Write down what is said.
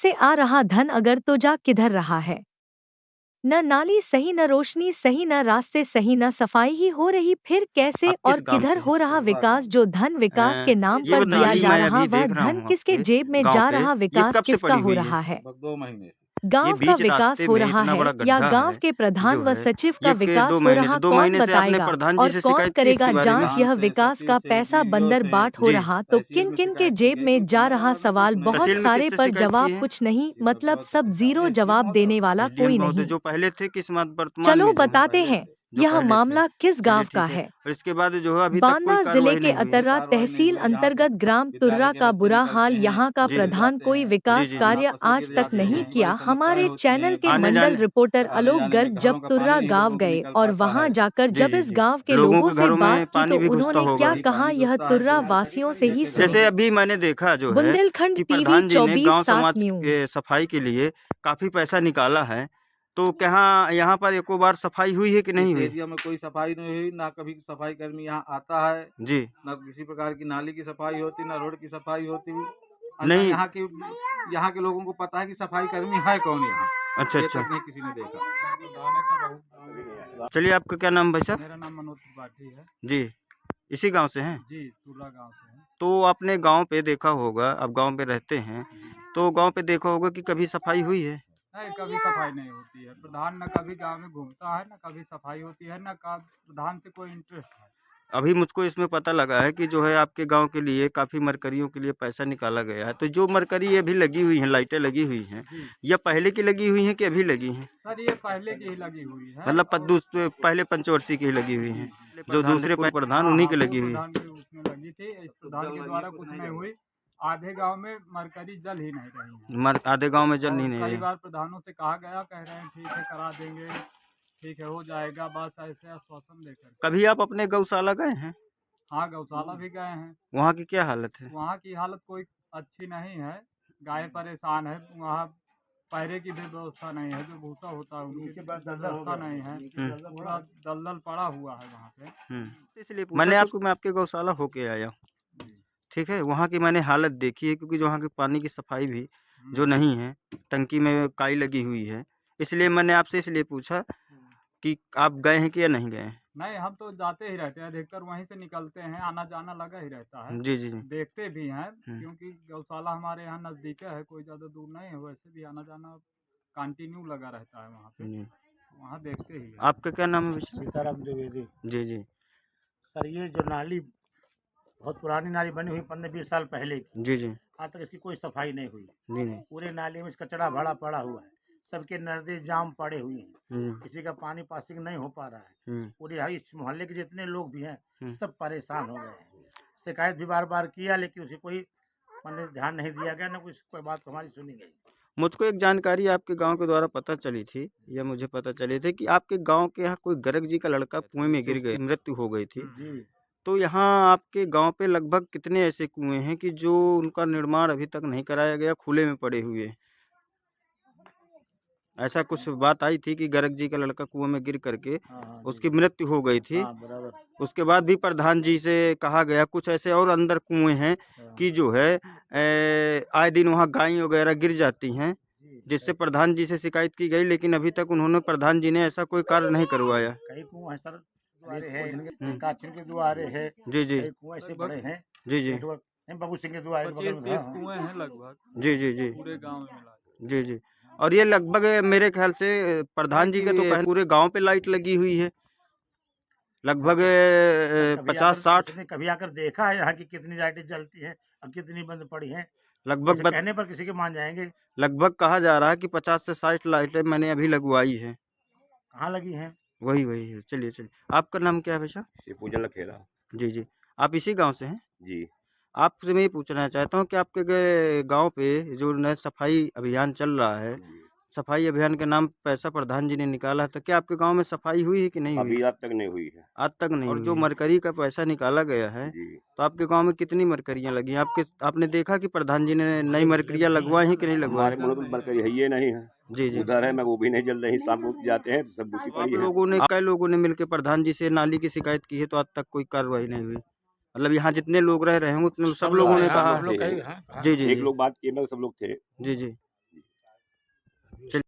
से आ रहा धन अगर तो जा किधर रहा है। न नाली सही, न रोशनी सही, न रास्ते सही, न सफाई ही हो रही, फिर कैसे आप किस और गाँव किधर से हैं? हो रहा विकास? जो धन विकास के नाम ये पर दिया बताइए, जा मैं रहा अभी वह देख रहा धन हूँ किसके आपके जेब में गाँव जा पे, रहा? ये विकास कब से किसका पड़ी हो हुई रहा है? है? लगभग 2 महीने से। ये गांव का बीच विकास रास्ते हो में रहा इतना है बड़ा या गड्ढा गांव है, के प्रधान जो व है सचिव का ये के 2 विकास हो महीने रहा? से 2 कौन महीने से आपने बताएगा प्रधान जी और से कौन शिकायत की करेगा इसके बारे में? जांच? यह प्रधान से, विकास सचिव का से, पैसा बीडीओ बंदर से, बाट हो जी, रहा तो तहसील किन में किन के शिकायत की जेब गई, में कोई जा सुनने रहा? वाला भी सवाल कुछ नहीं बहुत है। तहसील में सारे किससे पर शिकायत की जवाब है? कुछ नहीं, ये तो मतलब बहुत सब जीरो एसडीएम जवाब महोदय देने वाला एसडीएम कोई महोदय नहीं। जो पहले थे किस वर्तमान चलो में जो हैं? बताते पहले हैं थे। जो यह पहले थे। मामला किस चलिए गांव का ठीक है, है। और इसके बाद जो है अभी तक कोई बांदा जिले कार्रवाई के नहीं हुई है? अतर्रा कार्रवाई नहीं तहसील हुई। यहाँ से अंतर्गत ग्राम विद्यालय तुर्रा के का बच्चे बुरा निकलते हाल। हैं, यहाँ का जी, स्कूल प्रधान जाते कोई हैं, जी, विकास जी, जी। कार्य नालों से आज गिर तक जाते नहीं हैं, किया। बड़ी समस्याएं हमारे होती चैनल हैं। के आने मंडल जाने रिपोर्टर आने आलोक जाने में गर्ग जब घरों का तुर्रा पानी नहीं गांव लोगों को गए निकल और पाता वहां है। जाकर जी, जब जी, इस जी। गांव के लोगों लोगों के से घरों बात में की पानी तो भी घुसता उन्होंने होगा। क्या वही कहा, पानी यह घुसता है तुर्रा तो वासियों से ही एक-एक घरों जैसे सुनिए। में अभी मैंने देखा जो है बुंदेलखंड कि टीवी प्रधान जी ने 24 गांव 7 समाज न्यूज। के सफाई के लिए काफ़ी पैसा निकाला है, तो क्या यहाँ पर एको बार सफाई हुई है कि इस नहीं हुई? एरिया में कोई सफाई नहीं हुई, ना कभी सफाई कर्मी यहाँ आता है, जी, ना किसी प्रकार की नाली की सफाई होती, ना रोड की सफाई होती, और ना नहीं। यहाँ के लोगों को पता है कि सफाई कर्मी है कौन यहाँ। अच्छा, ये अच्छा। तक नहीं किसी ने देखा। चलिए, आपका क्या नाम भाई साहब? मेरा नाम मनोज त्रिपाठी है। जी, इसी गांव से हैं? जी, तुर्रा गांव से है। तो आपने गांव पे देखा होगा, आप गांव पे रहते हैं, तो गांव पे देखा होगा कि कभी सफाई हुई है? नहीं, कभी सफाई नहीं होती है। प्रधान न कभी गांव में घूमता है, न कभी सफाई होती है, न का प्रधान से कोई इंटरेस्ट है। अभी मुझको इसमें पता लगा है कि जो है आपके गांव के लिए काफ़ी मरकरियों के लिए पैसा निकाला गया है, तो जो मरकरी अभी लगी हुई हैं, लाइटें लगी हुई हैं, जी, या पहले की लगी हुई हैं कि अभी लगी हैं? सर ये पहले की ही लगी हुई है। मतलब और पहले पंचवर्षीय की ही लगी हुई जी, हैं, जी। जो दूसरे प्रधान हाँ, उन्हीं हाँ, की लगी पूर्व हुई है। प्रधान की उसमें लगी थी। इस प्रधान के द्वारा कुछ नहीं हुई। आधे गांव में मरकरी जल ही नहीं रही है। आधे गांव में जल और नहीं नहीं कई रहे। बार प्रधानों से कहा गया, कह रहे हैं ठीक है करा देंगे, ठीक है हो जाएगा, बस ऐसे आश्वासन देकर। कभी आप अपने गौशाला गए हैं? हाँ, गौशाला भी गए हैं। वहाँ की क्या हालत है? वहाँ की हालत कोई अच्छी नहीं है। गाय परेशान है। वहाँ पहरे की भी व्यवस्था नहीं है, जो भूसा होता है उनकी व्यवस्था नहीं है। पूरा दलदल पड़ा हुआ है वहाँ पे। इसलिए मैंने आपको मैं आपके गौशाला होके आया हूँ, जी। ठीक है? वहाँ की मैंने हालत देखी है, क्योंकि जो वहाँ के पानी की सफाई भी जो नहीं है, टंकी में काई लगी हुई है, इसलिए मैंने आपसे इसलिए पूछा कि आप गए हैं कि या नहीं गए हैं? नहीं, हम तो जाते ही रहते हैं, अधिकतर वहीं से निकलते हैं, आना जाना लगा ही रहता है। जी, जी, जी। देखते भी हैं, क्योंकि गौशाला हमारे यहाँ नज़दीक है, कोई ज़्यादा दूर नहीं है, वैसे भी आना जाना कंटिन्यू लगा रहता है वहाँ पे। जी। वहाँ देखते ही हैं। आपका क्या नाम है भैया? सीताराम द्विवेदी। जी, जी। सर ये जो नाली बहुत पुरानी नाली बनी हुई 15-20 साल पहले की, जी, जी। आज तक इसकी कोई सफाई नहीं हुई। जी, जी। पूरे नाली में कचड़ा भरा पड़ा हुआ है, सबके नर्दे जाम पड़े हुए हैं, हुँ, किसी का पानी पासिंग नहीं हो पा रहा है। हुँ, पूरे इस मोहल्ले के जितने लोग भी हैं हुँ। सब परेशान हो गए हैं। शिकायत भी बार बार किया, लेकिन उसे कोई ध्यान नहीं दिया गया, ना कुछ कोई बात हमारी सुनी गई। मुझको एक जानकारी आपके गाँव के द्वारा पता चली थी, या मुझे पता चली थी कि आपके गाँव के यहाँ कोई गर्ग जी का लड़का कुएँ में गिर गए, मृत्यु हो गई थी। जी, तो यहाँ आपके गाँव पे लगभग कितने ऐसे कुएँ हैं कि जो उनका निर्माण अभी तक नहीं कराया गया, खुले में पड़े हुए हैं? ऐसा कुछ बात आई थी कि गर्ग जी का लड़का कुएँ में गिर करके हाँ, उसकी मृत्यु हो गई थी। हाँ बराबर। उसके बाद भी प्रधान जी से कहा गया, कुछ ऐसे और अंदर कुएँ हैं कि जो है आए दिन वहाँ गाय वगैरह गिर जाती हैं, जिससे प्रधान जी से शिकायत की गई, लेकिन अभी तक उन्होंने प्रधान जी ने ऐसा कोई कार्य नहीं करवाया। कई कुआं हैं सर, द्वारे है, काचिन के द्वारे है, जी, जी। कई कुएं ऐसे बड़े हैं। जी, जी। बाबू सिंह के द्वारे 25-30 कुएं हैं लगभग जी, जी, जी। पूरे गांव में मिला के। जी, जी। और ये लगभग मेरे ख्याल से प्रधान जी के तो पहले पूरे गाँव पे लाइट लगी हुई है। लगभग 50-60 कभी आकर देखा है यहाँ की कितनी लाइटें जलती हैं और कितनी बंद पड़ी हैं? लगभग कहने पर किसी के मान जाएंगे। लगभग कहा जा रहा है कि 50 से 60 लाइटें मैंने अभी लगवाई है। कहाँ लगी हैं? वही है। चलिए, चलिए। आपका नाम क्या है भैया? शिवपूजन लखेड़ा। जी, जी। आप इसी गाँव से हैं? जी। आपसे मैं ये पूछना चाहता हूँ कि आपके गाँव पे जो नया सफाई अभियान चल रहा है, जी। सफाई अभियान के नाम पैसा प्रधान जी ने निकाला है, तो क्या आपके गाँव में सफाई हुई है कि नहीं हुई? अभी आज तक नहीं हुई है। आज तक नहीं। और जो मरकरी का पैसा निकाला गया है, जी। तो आपके गाँव में कितनी मरकरियाँ लगी हैं? आपने देखा कि प्रधान जी ने नई मरकरियाँ लगवाई हैं कि नहीं लगवाई? हमारे मुँह तो मरकरी है ही नहीं है। जी, जी। उधर है, मैं वो भी नहीं जल रही, शाम को जाते हैं तो सब बूटी तो आप पड़ी है। लोगों ने कई लोगों ने मिलकर प्रधान जी से नाली की शिकायत की है, तो आज तक कोई कार्रवाई नहीं हुई। मतलब यहाँ जितने लोग रह रहे हैं उतने सब लोगों ने कहा है। थे। हाँ, जी, जी, एक जी। लोग बात किए, सब लोग थे। जी, जी। चलिए।